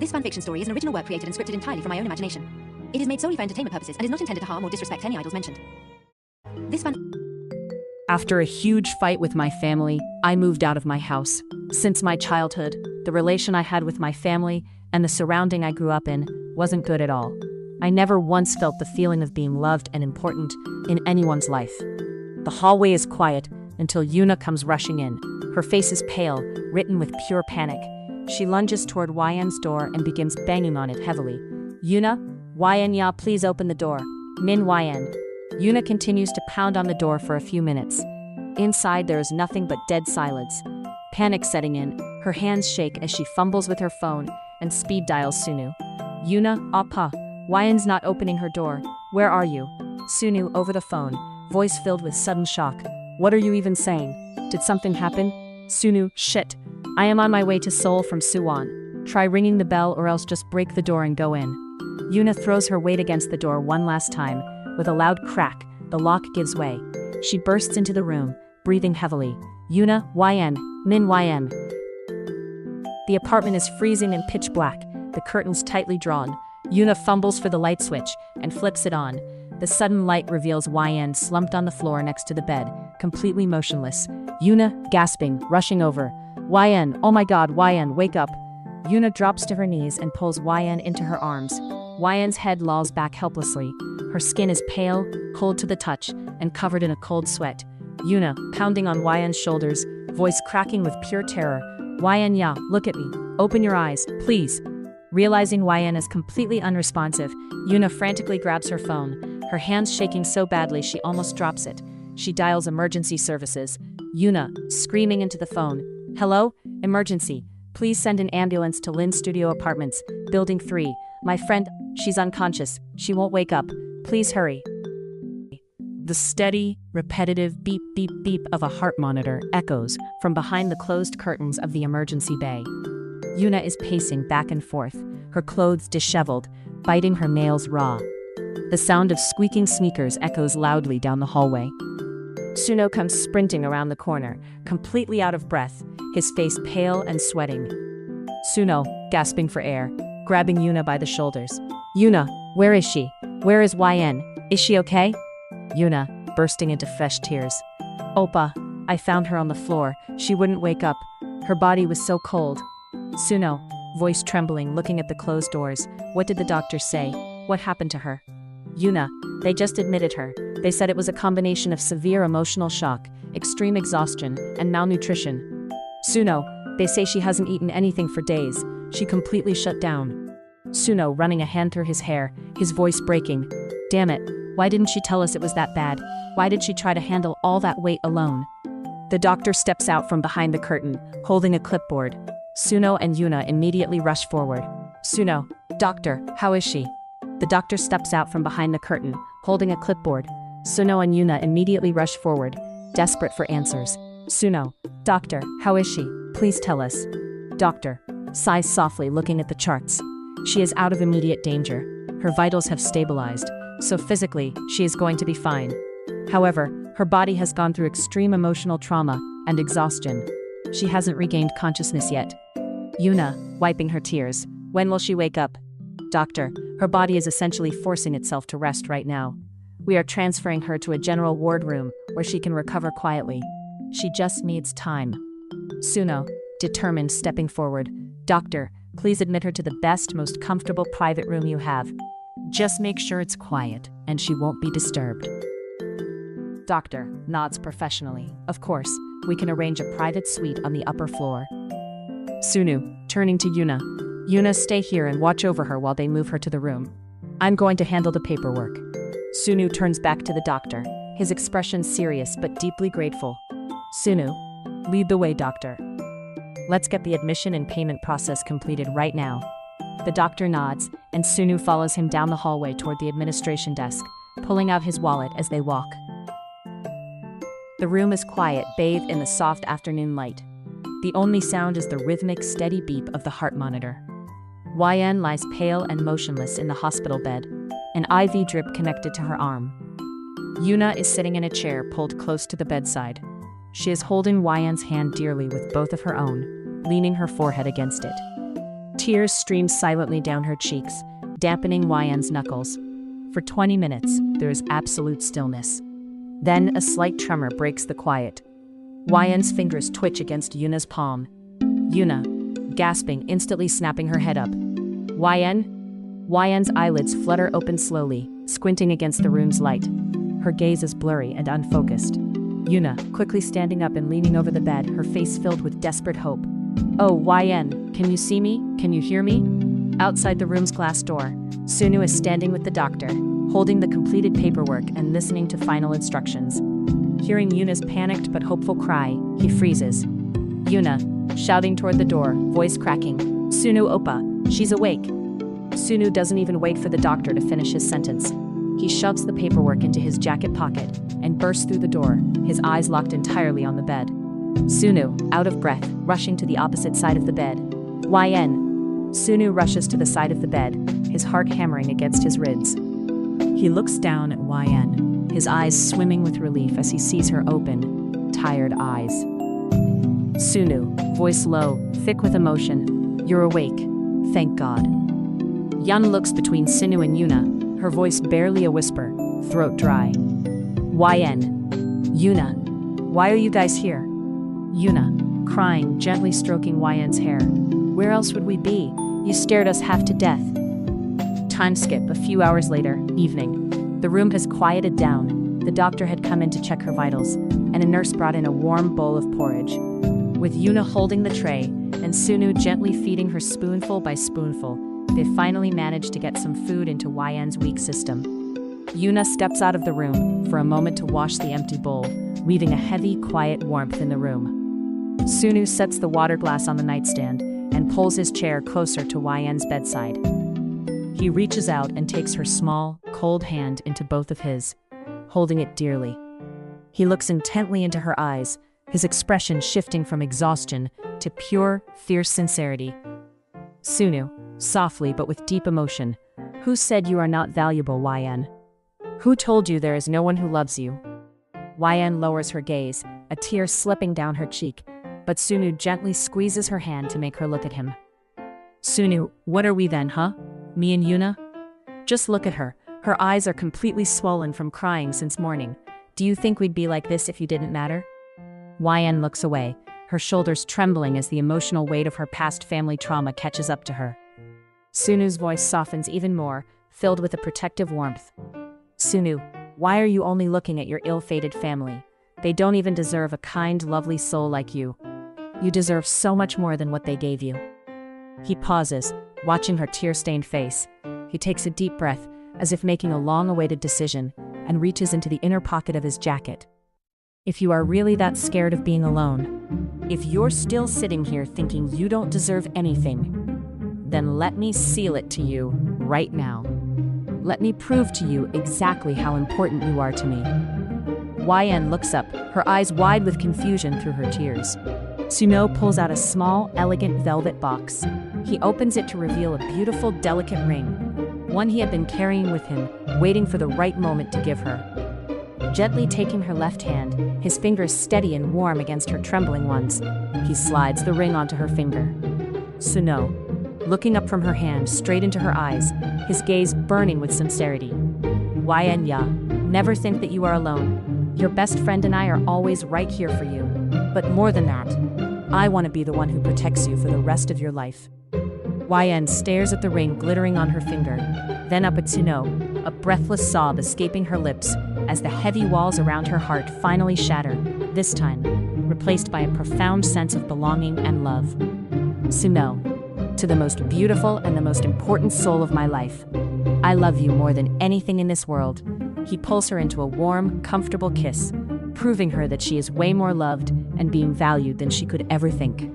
This fanfiction story is an original work created and scripted entirely from my own imagination. It is made solely for entertainment purposes and is not intended to harm or disrespect any idols mentioned. After a huge fight with my family, I moved out of my house. Since my childhood, the relation I had with my family and the surrounding I grew up in wasn't good at all. I never once felt the feeling of being loved and important in anyone's life. The hallway is quiet until Yuna comes rushing in. Her face is pale, written with pure panic. She lunges toward Yn's door and begins banging on it heavily. Yuna, Yn ya, please open the door. Min Yn. Yuna continues to pound on the door for a few minutes. Inside there is nothing but dead silence. Panic setting in, her hands shake as she fumbles with her phone and speed dials Sunoo. Yuna, appa. Yn's not opening her door. Where are you? Sunoo over the phone, voice filled with sudden shock. What are you even saying? Did something happen? Sunoo, shit. I am on my way to Seoul from Suwon. Try ringing the bell or else just break the door and go in. Yuna throws her weight against the door one last time. With a loud crack, the lock gives way. She bursts into the room, breathing heavily. Yuna, Yn, Min Yn. The apartment is freezing and pitch black, the curtains tightly drawn. Yuna fumbles for the light switch and flips it on. The sudden light reveals Yn slumped on the floor next to the bed, completely motionless. Yuna, gasping, rushing over. Yn, oh my god, Yn, wake up. Yuna drops to her knees and pulls Yn into her arms. Yn's head lolls back helplessly. Her skin is pale, cold to the touch, and covered in a cold sweat. Yuna, pounding on Yn's shoulders, voice cracking with pure terror. Yn ya, look at me. Open your eyes, please. Realizing Yn is completely unresponsive, Yuna frantically grabs her phone, her hands shaking so badly she almost drops it. She dials emergency services. Yuna, screaming into the phone. Hello? Emergency. Please send an ambulance to Lin Studio Apartments, Building 3. My friend, she's unconscious. She won't wake up. Please hurry. The steady, repetitive beep beep beep of a heart monitor echoes from behind the closed curtains of the emergency bay. Yuna is pacing back and forth, her clothes disheveled, biting her nails raw. The sound of squeaking sneakers echoes loudly down the hallway. Sunoo comes sprinting around the corner, completely out of breath, his face pale and sweating. Sunoo, gasping for air, grabbing Yuna by the shoulders. Yuna, where is she? Where is Yn? Is she okay? Yuna, bursting into fresh tears. Oppa, I found her on the floor. She wouldn't wake up. Her body was so cold. Sunoo, voice trembling, looking at the closed doors. What did the doctor say? What happened to her? Yuna, they just admitted her. They said it was a combination of severe emotional shock, extreme exhaustion, and malnutrition. Sunoo, they say she hasn't eaten anything for days. She completely shut down. Sunoo, running a hand through his hair, his voice breaking. Damn it, why didn't she tell us it was that bad? Why did she try to handle all that weight alone? The doctor steps out from behind the curtain, holding a clipboard. Sunoo and Yuna immediately rush forward. Sunoo, doctor, how is she? The doctor steps out from behind the curtain, holding a clipboard. Sunoo and Yuna immediately rush forward, desperate for answers. Sunoo, doctor, how is she? Please tell us. Doctor, sighs softly, looking at the charts. She is out of immediate danger. Her vitals have stabilized, so physically, she is going to be fine. However, her body has gone through extreme emotional trauma and exhaustion. She hasn't regained consciousness yet. Yuna, wiping her tears. When will she wake up? Doctor, her body is essentially forcing itself to rest right now. We are transferring her to a general ward room where she can recover quietly. She just needs time. Sunoo, determined, stepping forward. Doctor, please admit her to the best, most comfortable private room you have. Just make sure it's quiet and she won't be disturbed. Doctor nods professionally. Of course, we can arrange a private suite on the upper floor. Sunoo, turning to Yuna. Yuna, stay here and watch over her while they move her to the room. I'm going to handle the paperwork. Sunoo turns back to the doctor, his expression serious but deeply grateful. Sunoo, lead the way, doctor. Let's get the admission and payment process completed right now. The doctor nods, and Sunoo follows him down the hallway toward the administration desk, pulling out his wallet as they walk. The room is quiet, bathed in the soft afternoon light. The only sound is the rhythmic, steady beep of the heart monitor. Yn lies pale and motionless in the hospital bed, an IV drip connected to her arm. Yuna is sitting in a chair pulled close to the bedside. She is holding Yn's hand dearly with both of her own, leaning her forehead against it. Tears stream silently down her cheeks, dampening Yen knuckles. For 20 minutes, there is absolute stillness. Then a slight tremor breaks the quiet. Yen's fingers twitch against Yuna's palm. Yuna, gasping, instantly snapping her head up. Yen's eyelids flutter open slowly, squinting against the room's light. Her gaze is blurry and unfocused. Yuna, quickly standing up and leaning over the bed, her face filled with desperate hope. "Oh, Yen, can you see me? Can you hear me?" Outside the room's glass door, Sunoo is standing with the doctor, holding the completed paperwork and listening to final instructions. Hearing Yuna's panicked but hopeful cry, he freezes. Yuna, shouting toward the door, voice cracking, "Sunoo oppa, she's awake." Sunoo doesn't even wait for the doctor to finish his sentence. He shoves the paperwork into his jacket pocket and bursts through the door, his eyes locked entirely on the bed. Sunoo, out of breath, rushing to the opposite side of the bed. "Yen." Sunoo rushes to the side of the bed, his heart hammering against his ribs. He looks down at Yen, his eyes swimming with relief as he sees her open, tired eyes. "Sunoo," voice low, thick with emotion, "you're awake. Thank God." Yun looks between Sunoo and Yuna, her voice barely a whisper, throat dry. "Yen." "Yuna, why are you guys here?" Yuna, crying, gently stroking Yen's hair. "Where else would we be? You stared us half to death." Time skip, a few hours later, evening. The room has quieted down. The doctor had come in to check her vitals, and a nurse brought in a warm bowl of porridge. With Yuna holding the tray, and Sunoo gently feeding her spoonful by spoonful, they finally managed to get some food into Yen's weak system. Yuna steps out of the room for a moment to wash the empty bowl, leaving a heavy, quiet warmth in the room. Sunoo sets the water glass on the nightstand and pulls his chair closer to Yen's bedside. He reaches out and takes her small, cold hand into both of his, holding it dearly. He looks intently into her eyes, his expression shifting from exhaustion to pure, fierce sincerity. "Sunoo," softly but with deep emotion, "who said you are not valuable, Yen? Who told you there is no one who loves you?" Yen lowers her gaze, a tear slipping down her cheek, but Sunoo gently squeezes her hand to make her look at him. "Sunoo, what are we then, huh? Me and Yuna? Just look at her. Her eyes are completely swollen from crying since morning. Do you think we'd be like this if you didn't matter?" Yen looks away, her shoulders trembling as the emotional weight of her past family trauma catches up to her. Sunoo's voice softens even more, filled with a protective warmth. "Sunoo, why are you only looking at your ill-fated family? They don't even deserve a kind, lovely soul like you. You deserve so much more than what they gave you." He pauses, watching her tear-stained face. He takes a deep breath, as if making a long-awaited decision, and reaches into the inner pocket of his jacket. "If you are really that scared of being alone, if you're still sitting here thinking you don't deserve anything, then let me seal it to you right now. Let me prove to you exactly how important you are to me." Yen looks up, her eyes wide with confusion through her tears. Sunoo pulls out a small, elegant velvet box. He opens it to reveal a beautiful, delicate ring, one he had been carrying with him, waiting for the right moment to give her. Gently taking her left hand, his fingers steady and warm against her trembling ones, he slides the ring onto her finger. Sunoo, looking up from her hand straight into her eyes, his gaze burning with sincerity. "Yen ya, never think that you are alone. Your best friend and I are always right here for you. But more than that, I want to be the one who protects you for the rest of your life." Yen stares at the ring glittering on her finger, then up at Sunoo, a breathless sob escaping her lips as the heavy walls around her heart finally shatter, this time replaced by a profound sense of belonging and love. "Sunoo, to the most beautiful and the most important soul of my life, I love you more than anything in this world." He pulls her into a warm, comfortable kiss, proving her that she is way more loved and being valued than she could ever think.